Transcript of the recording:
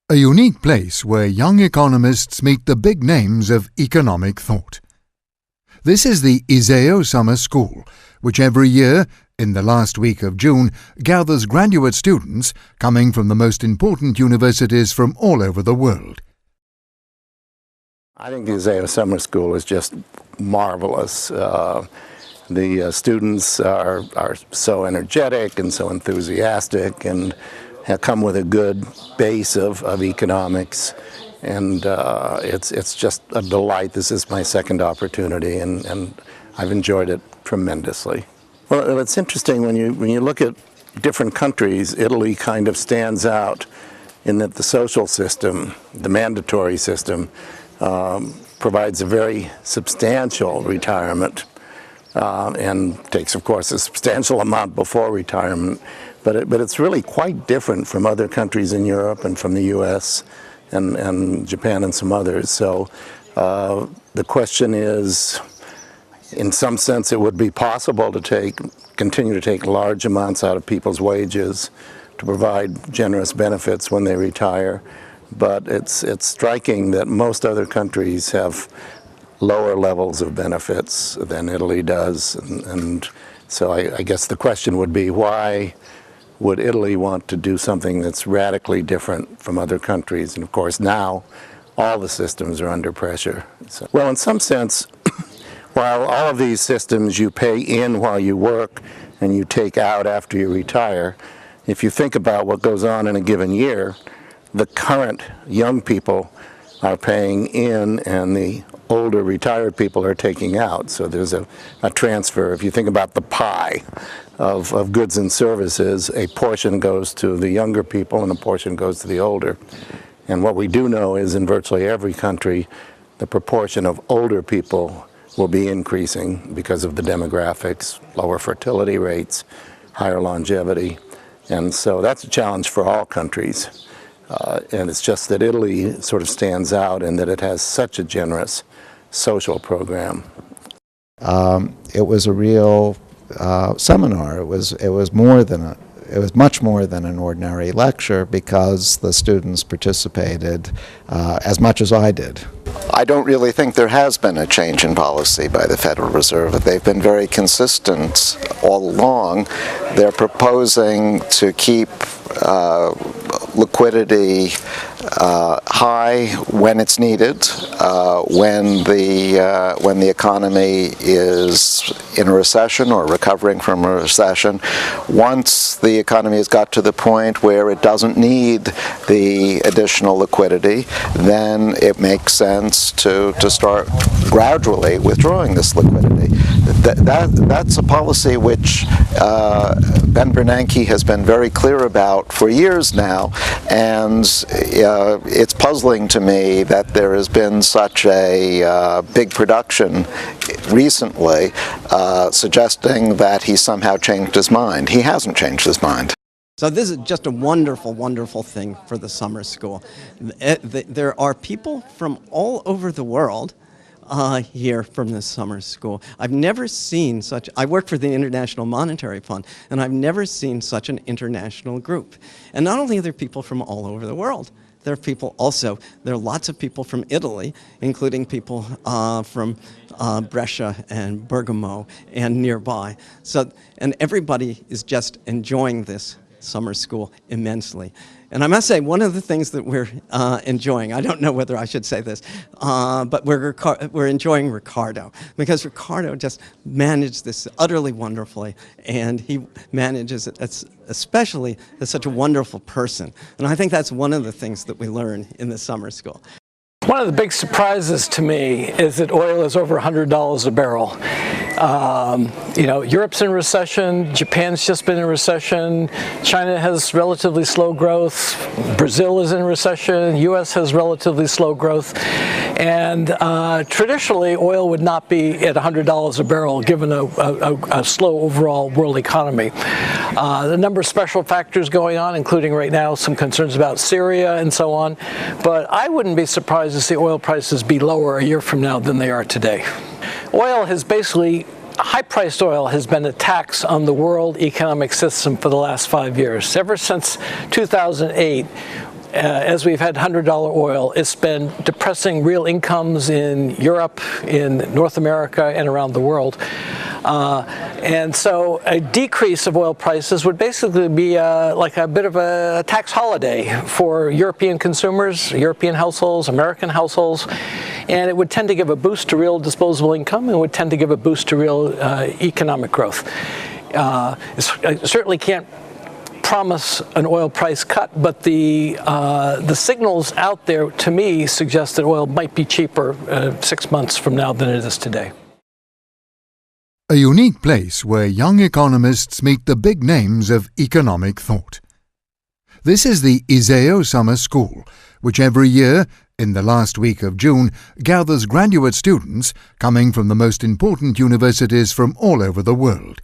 a unique place where young economists meet the big names of economic thought. This is the Iseo Summer School, which every year, in the last week of June, gathers graduate students coming from the most important universities from all over the world. I think the iseo Summer School is just marvelous. The students are so energetic and so enthusiastic and have come with a good base of economics, and it's just a delight. This is my second opportunity, and I've enjoyed it tremendously. Well, it's interesting when you look at different countries. Italy kind of stands out in that the social system, the mandatory system, provides a very substantial retirement and takes, of course, a substantial amount before retirement. But it's really quite different from other countries in Europe and from the U.S. and Japan and some others. So the question is, in some sense, it would be possible to continue to take large amounts out of people's wages to provide generous benefits when they retire. But it's striking that most other countries have lower levels of benefits than Italy does. And so I guess the question would be, why would Italy want to do something that's radically different from other countries? And of course now all the systems are under pressure. So, well, in some sense, while all of these systems you pay in while you work and you take out after you retire, if you think about what goes on in a given year, the current young people are paying in and the older retired people are taking out. So there's a transfer. If you think about the pie of goods and services, a portion goes to the younger people and a portion goes to the older. And what we do know is in virtually every country, the proportion of older people will be increasing because of the demographics, lower fertility rates, higher longevity. And so that's a challenge for all countries. And it's just that Italy sort of stands out in that it has such a generous social program. It was a real seminar. It was much more than an ordinary lecture because the students participated as much as I did. I don't really think there has been a change in policy by the Federal Reserve. They've been very consistent all along. They're proposing to keep liquidity high when it's needed, when the economy is in a recession or recovering from a recession. Once the economy has got to the point where it doesn't need the additional liquidity, then it makes sense to start gradually withdrawing this liquidity. That's a policy which Ben Bernanke has been very clear about for years now, and it's puzzling to me that there has been such a big production recently suggesting that he somehow changed his mind. He hasn't changed his mind. So this is just a wonderful, wonderful thing for the summer school. There are people from all over the world here from this summer school. I've never seen such, I work for the International Monetary Fund, and I've never seen such an international group. And not only are there people from all over the world, there are lots of people from Italy, including people from Brescia and Bergamo and nearby. And everybody is just enjoying this summer school immensely. And I must say, one of the things that we're enjoying, I don't know whether I should say this, but we're enjoying Ricardo, because Ricardo just managed this utterly wonderfully, and he manages it especially as such a wonderful person. And I think that's one of the things that we learn in the summer school. One of the big surprises to me is that oil is over $100 a barrel. Europe's in recession, Japan's just been in recession, China has relatively slow growth, Brazil is in recession, US has relatively slow growth, and traditionally oil would not be at $100 a barrel given a slow overall world economy. The number of special factors going on, including right now some concerns about Syria and so on, but I wouldn't be surprised to see oil prices be lower a year from now than they are today. Oil has basically, high-priced oil has been a tax on the world economic system for the last 5 years. Ever since 2008, as we've had $100 oil, it's been depressing real incomes in Europe, in North America, and around the world. And so a decrease of oil prices would basically be like a bit of a tax holiday for European consumers, European households, American households, and it would tend to give a boost to real disposable income and would tend to give a boost to real economic growth. I certainly can't promise an oil price cut, but the signals out there to me suggest that oil might be cheaper 6 months from now than it is today. A unique place where young economists meet the big names of economic thought. This is the ISEO Summer School, which every year, in the last week of June, gathers graduate students coming from the most important universities from all over the world.